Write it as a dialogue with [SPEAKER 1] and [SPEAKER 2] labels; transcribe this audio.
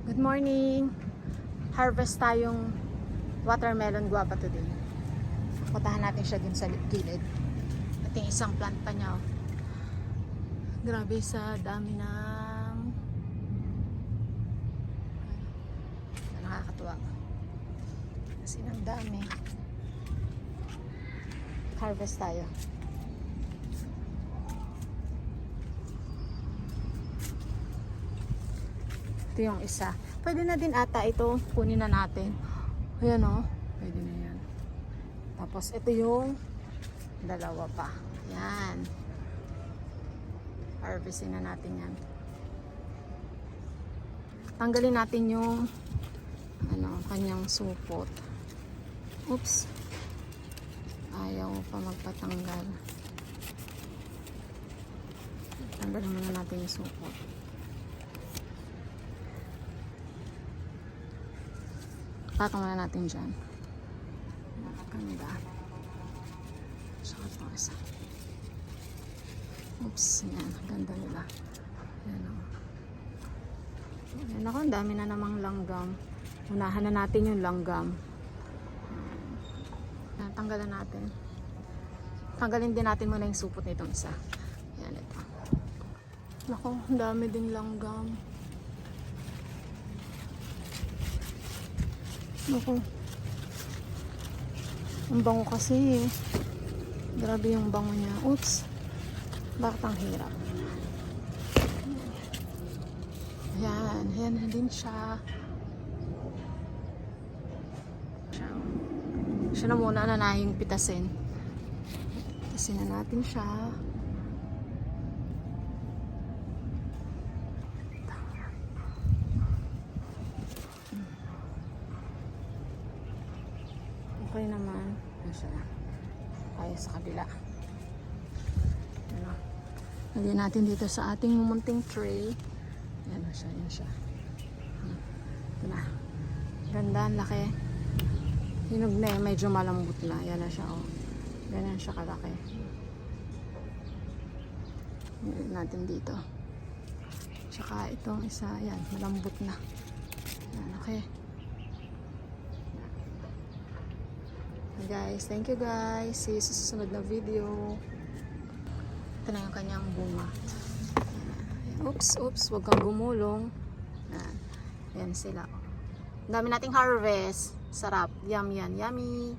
[SPEAKER 1] Good morning! Harvest tayong watermelon guava today. Putahan natin siya dun sa gilid. At yung isang plant pa niya. Grabe sa dami ng nakakatuwa. Kasi ang dami. Harvest tayo. Ito yung isa. Pwede na din ata ito. Kunin na natin. Ayan o. Pwede na yan. Tapos ito yung dalawa pa. Yan. Harvestin na natin yan. Tanggalin natin yung kanyang supot. Oops. Ayaw pa magpatanggal. Tanggalin muna natin yung supot. Patong na natin dyan. Nakaganda. Saka itong isa. Oops. Yan. Ganda nila. Yan o. Yan ako. Ang dami na namang langgam. Unahan na natin yung langgam. Yan. Tanggalan natin. Tanggalin din natin muna yung supot nitong isa. Yan ito. Nako. Ang dami ding langgam. Naku. Ang bango kasi eh. Grabe yung bango niya. Oops. Bakit ang hirap? Ayan. Ayan din siya. Siya na muna nanahing pitasin. Pitasin na natin siya. Okay naman. Siya na. Kaya sa kabila. Ano. Lagyan natin dito sa ating munting tray. Yan na siya. Yan siya. Ito na. Ganda. Ang laki. Hinog na eh. Medyo malambot na. Yan na siya. Oh. Ganyan siya kalaki. Lagyan natin dito. Tsaka itong isa. Yan. Malambot na. Yan. Okay. Guys, thank you guys. See you sa susunod na video. Ito na yung kanyang bunga. Oops, wag kang gumulong. Yan sila. Ang dami nating harvest. Sarap. Yum yan. Yummy.